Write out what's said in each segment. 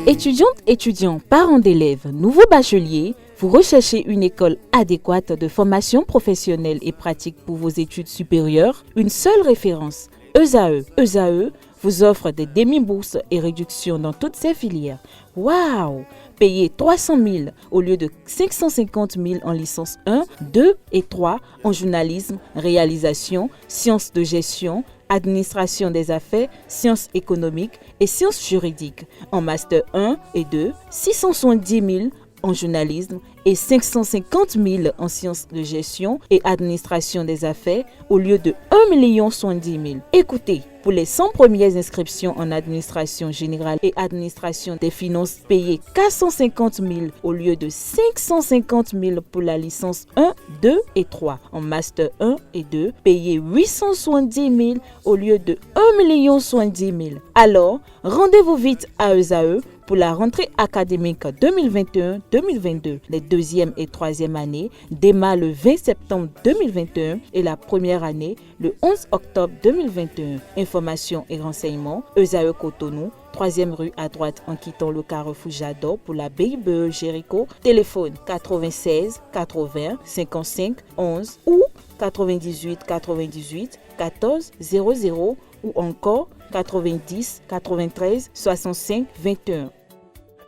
Étudiantes, étudiants, parents d'élèves, nouveaux bacheliers, vous recherchez une école adéquate de formation professionnelle et pratique pour vos études supérieures? Une seule référence, ESAE. ESAE vous offre des demi-bourses et réductions dans toutes ces filières. Waouh! Payez 300 000 au lieu de 550 000 en licence 1, 2 et 3 en journalisme, réalisation, sciences de gestion, administration des affaires, sciences économiques et sciences juridiques. En master 1 et 2, 670 000 en journalisme et 550 000 en sciences de gestion et administration des affaires au lieu de 1 070 000. Écoutez, pour les 100 premières inscriptions en administration générale et administration des finances, payez 450 000 au lieu de 550 000 pour la licence 1, 2 et 3. En master 1 et 2, payez 870 000 au lieu de 1 070 000. Alors, rendez-vous vite à ESAE pour la rentrée académique 2021-2022. Les deuxième et troisième années démarrent le 20 septembre 2021 et la première année le 11 octobre 2021. Informations et renseignements, ESAE Cotonou, 3e rue à droite en quittant le carrefour Jadot pour la BIBE Jéricho. Téléphone 96 80 55 11 ou 98 98 14 00 ou encore 90 93 65 21.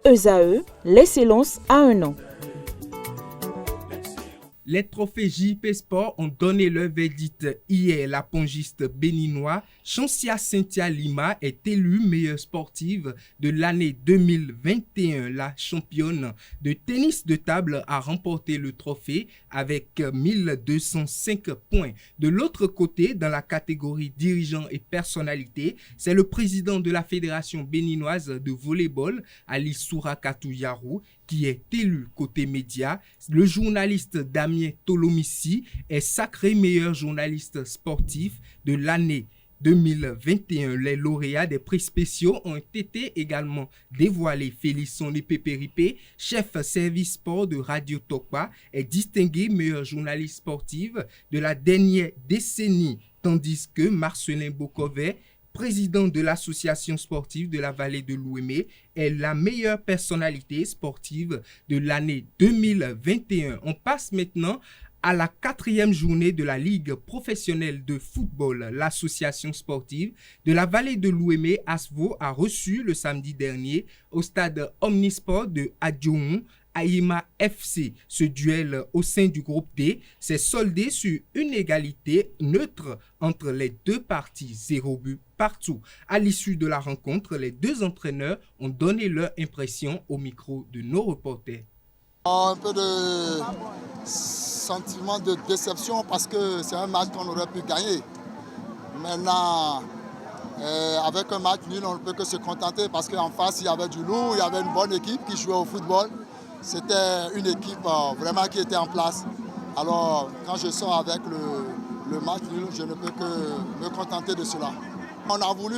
ESAE, l'excellence à un an. Les trophées JP Sport ont donné leur verdict hier. La pongiste béninoise Chancia Cynthia Lima est élue meilleure sportive de l'année 2021. La championne de tennis de table a remporté le trophée avec 1205 points. De l'autre côté, dans la catégorie dirigeants et personnalités, c'est le président de la Fédération béninoise de volleyball, Ali Sourakatou Yarou, qui est élu côté média. Le journaliste Damien Tolomissi est sacré meilleur journaliste sportif de l'année 2021. Les lauréats des prix spéciaux ont été également dévoilés. Félix Sonépé-Péripé, chef service sport de Radio Tokpa, est distingué meilleur journaliste sportif de la dernière décennie, tandis que Marcelin Bocovet, président de l'association sportive de la vallée de l'Ouémé, est la meilleure personnalité sportive de l'année 2021. On passe maintenant à la 4e journée de la Ligue professionnelle de football. L'association sportive de la vallée de l'Ouémé, ASVO, a reçu le samedi dernier au stade Omnisport de Adjoun Aïma FC. Ce duel au sein du groupe D s'est soldé sur une égalité neutre entre les deux parties, 0 but partout. À l'issue de la rencontre, les deux entraîneurs ont donné leur impression au micro de nos reporters. Un peu de sentiment de déception parce que c'est un match qu'on aurait pu gagner. Maintenant, avec un match nul, on ne peut que se contenter parce qu'en face, il y avait du lourd, il y avait une bonne équipe qui jouait au football. C'était une équipe vraiment qui était en place. Alors, quand je sors avec le match nul, je ne peux que me contenter de cela. On a voulu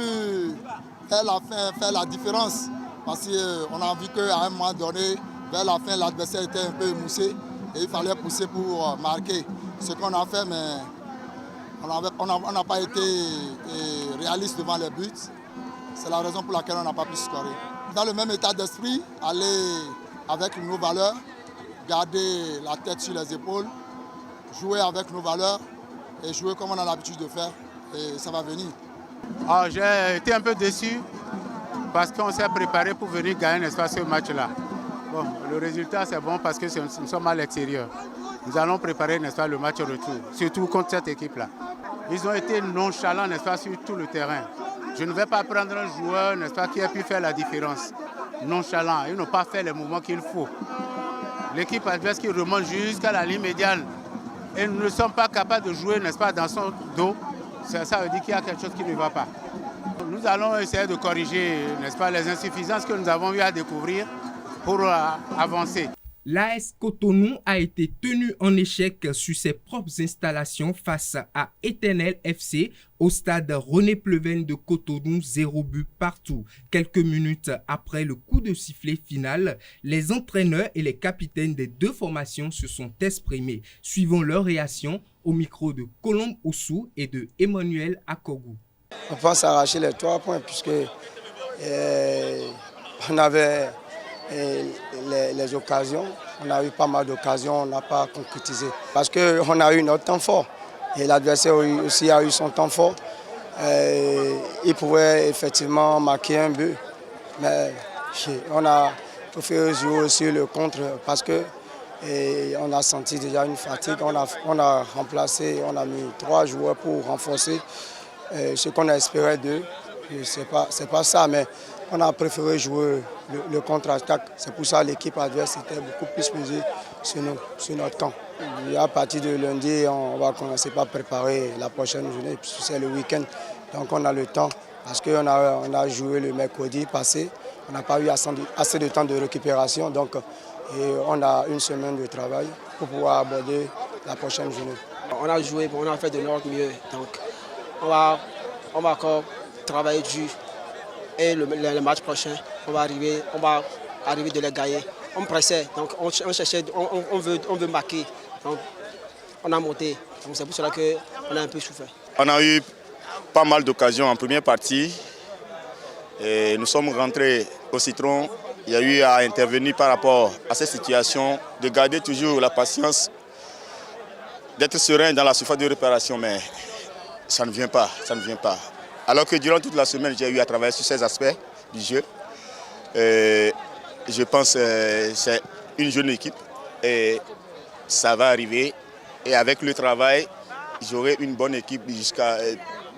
faire la différence parce qu'on a vu qu'à un moment donné, vers la fin, l'adversaire était un peu émoussé et il fallait pousser pour marquer. Ce qu'on a fait, mais on n'a pas été réaliste devant les buts. C'est la raison pour laquelle on n'a pas pu scorer. Dans le même état d'esprit, aller avec nos valeurs, garder la tête sur les épaules, jouer avec nos valeurs et jouer comme on a l'habitude de faire. Et ça va venir. J'ai été un peu déçu parce qu'on s'est préparé pour venir gagner, n'est-ce pas, ce match-là. Bon, le résultat c'est bon parce que nous sommes à l'extérieur. Nous allons préparer, n'est-ce pas, le match retour, surtout contre cette équipe-là. Ils ont été nonchalants, n'est-ce pas, sur tout le terrain. Je ne vais pas prendre un joueur, n'est-ce pas, qui a pu faire la différence. Nonchalant, ils n'ont pas fait les mouvements qu'il faut. L'équipe adverse qui remonte jusqu'à la ligne médiane et nous ne sommes pas capables de jouer, n'est-ce pas, dans son dos. Ça veut dire qu'il y a quelque chose qui ne va pas. Nous allons essayer de corriger, n'est-ce pas, les insuffisances que nous avons eu à découvrir pour avancer. L'AS Cotonou a été tenu en échec sur ses propres installations face à Éternel FC au stade René Pleven de Cotonou, 0 but partout. Quelques minutes après le coup de sifflet final, les entraîneurs et les capitaines des deux formations se sont exprimés. Suivons leur réaction au micro de Colombe Oussou et de Emmanuel Akogou. On pense arracher les 3 points puisque On avait les occasions, on a eu pas mal d'occasions, on n'a pas concrétisé. Parce qu'on a eu notre temps fort et l'adversaire aussi a eu son temps fort. Il pouvait effectivement marquer un but, mais on a préféré jouer aussi le contre parce qu'on a senti déjà une fatigue. On a remplacé, on a mis 3 joueurs pour renforcer ce qu'on a espéré d'eux. C'est pas ça, mais on a préféré jouer le contre-attaque. C'est pour ça que l'équipe adverse était beaucoup plus pesée sur notre camp. Et à partir de lundi, on va commencer par préparer la prochaine journée, puisque c'est le week-end. Donc on a le temps, parce qu'on a joué le mercredi passé. On n'a pas eu assez de temps de récupération, donc on a une semaine de travail pour pouvoir aborder la prochaine journée. On a joué, on a fait de notre mieux. Donc on va encore travailler dur. Et le match prochain, on va arriver de les gagner. On pressait, donc on cherchait, on veut marquer. Donc on a monté. Donc c'est pour cela qu'on a un peu souffert. On a eu pas mal d'occasions en première partie. Et nous sommes rentrés au citron. Il y a eu à intervenir par rapport à cette situation, de garder toujours la patience, d'être serein dans la surface de réparation, mais ça ne vient pas. Alors que durant toute la semaine, j'ai eu à travailler sur ces aspects du jeu. Je pense que c'est une jeune équipe et ça va arriver. Et avec le travail, j'aurai une bonne équipe jusqu'à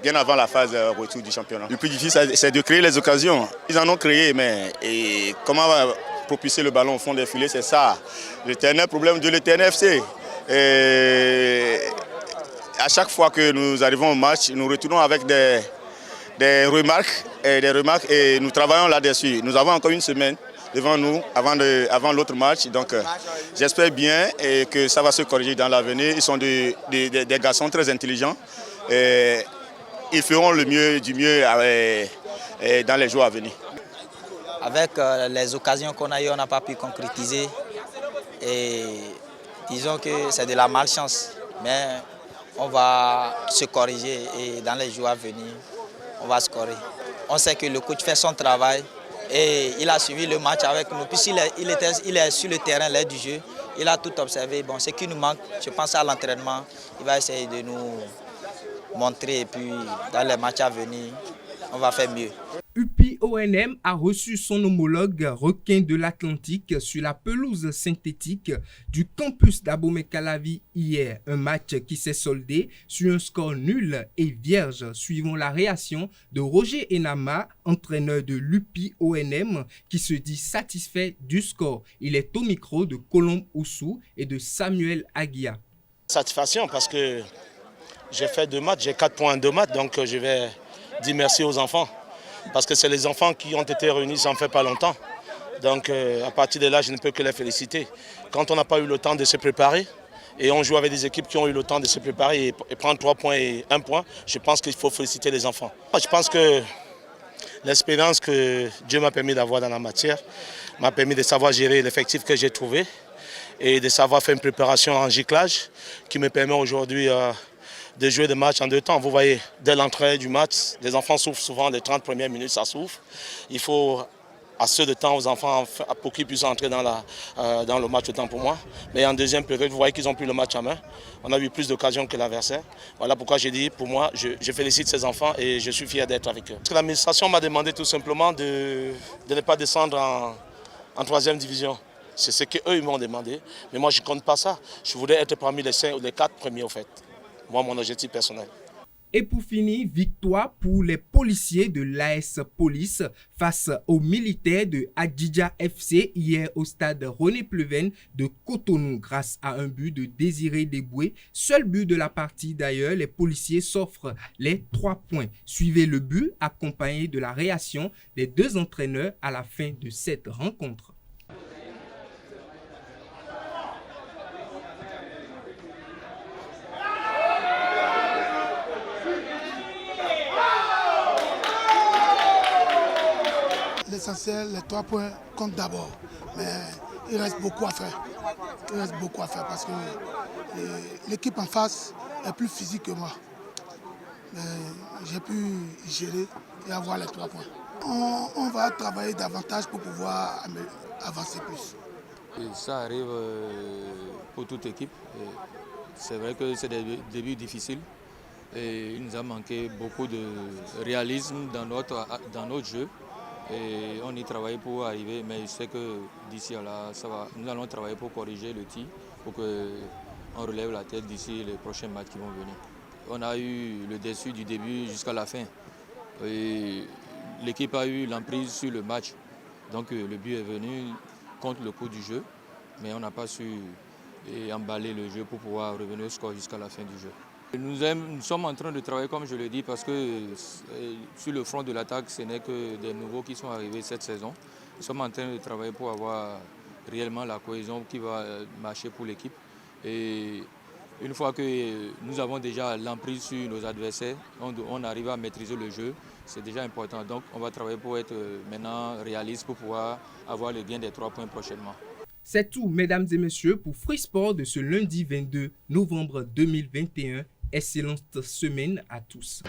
bien avant la phase retour du championnat. Le plus difficile, c'est de créer les occasions. Ils en ont créé, mais comment propulser le ballon au fond des filets, c'est ça. L'éternel problème de l'ETN FC. À chaque fois que nous arrivons au match, nous retournons avec des remarques et nous travaillons là-dessus. Nous avons encore une semaine devant nous avant l'autre match. Donc j'espère bien que ça va se corriger dans l'avenir. Ils sont des garçons très intelligents. Ils feront le mieux du mieux dans les jours à venir. Avec les occasions qu'on a eues, on n'a pas pu concrétiser. Et disons que c'est de la malchance. Mais on va se corriger et dans les jours à venir, on va scorer. On sait que le coach fait son travail et il a suivi le match avec nous. Puisqu'il est sur le terrain, l'aide du jeu, il a tout observé. Bon, ce qui nous manque, je pense à l'entraînement, il va essayer de nous montrer et puis dans les matchs à venir, on va faire mieux. UPI-ONM a reçu son homologue requin de l'Atlantique sur la pelouse synthétique du campus d'Abomey-Calavi hier. Un match qui s'est soldé sur un score nul et vierge, suivant la réaction de Roger Enama, entraîneur de l'UPI-ONM, qui se dit satisfait du score. Il est au micro de Colombe Oussou et de Samuel Aguia. Satisfaction parce que j'ai fait 2 matchs, j'ai 4 points en 2 matchs, donc je vais dire merci aux enfants. Parce que c'est les enfants qui ont été réunis, ça ne fait pas longtemps. Donc à partir de là, je ne peux que les féliciter. Quand on n'a pas eu le temps de se préparer, et on joue avec des équipes qui ont eu le temps de se préparer et prendre 3 points et 1 point, je pense qu'il faut féliciter les enfants. Je pense que l'expérience que Dieu m'a permis d'avoir dans la matière m'a permis de savoir gérer l'effectif que j'ai trouvé et de savoir faire une préparation en giclage qui me permet aujourd'hui de jouer des matchs en 2 temps. Vous voyez, dès l'entrée du match, les enfants souffrent souvent, les 30 premières minutes, ça souffre. Il faut assez de temps aux enfants pour qu'ils puissent entrer dans le match autant pour moi. Mais en deuxième période, vous voyez qu'ils ont pris le match en main. On a eu plus d'occasions que l'adversaire. Voilà pourquoi j'ai dit, pour moi, je félicite ces enfants et je suis fier d'être avec eux. Parce que l'administration m'a demandé tout simplement de ne pas descendre en 3e division. C'est ce qu'eux m'ont demandé. Mais moi, je ne compte pas ça. Je voudrais être parmi les 5 ou les 4 premiers, au fait. Moi, mon objectif personnel. Et pour finir, victoire pour les policiers de l'AS Police face aux militaires de Adjidja FC hier au stade René Pleven de Cotonou grâce à un but de Désiré Deboué. Seul but de la partie d'ailleurs, les policiers s'offrent les 3 points. Suivez le but accompagné de la réaction des 2 entraîneurs à la fin de cette rencontre. L'essentiel, les 3 points comptent d'abord, mais il reste beaucoup à faire. Il reste beaucoup à faire parce que l'équipe en face est plus physique que moi. Mais j'ai pu gérer et avoir les 3 points. on va travailler davantage pour pouvoir avancer plus. Et ça arrive pour toute équipe. C'est vrai que c'est des débuts difficiles et il nous a manqué beaucoup de réalisme dans notre jeu. Et on y travaille pour arriver, mais je sais que d'ici à là, ça va. Nous allons travailler pour corriger le tir, pour qu'on relève la tête d'ici les prochains matchs qui vont venir. On a eu le déçu du début jusqu'à la fin. L'équipe a eu l'emprise sur le match. Donc le but est venu contre le coup du jeu, mais on n'a pas su emballer le jeu pour pouvoir revenir au score jusqu'à la fin du jeu. Nous sommes en train de travailler, comme je l'ai dit, parce que sur le front de l'attaque, ce n'est que des nouveaux qui sont arrivés cette saison. Nous sommes en train de travailler pour avoir réellement la cohésion qui va marcher pour l'équipe. Et une fois que nous avons déjà l'emprise sur nos adversaires, on arrive à maîtriser le jeu, c'est déjà important. Donc on va travailler pour être maintenant réaliste, pour pouvoir avoir le gain des 3 points prochainement. C'est tout, mesdames et messieurs, pour Free Sport de ce lundi 22 novembre 2021. Excellente semaine à tous.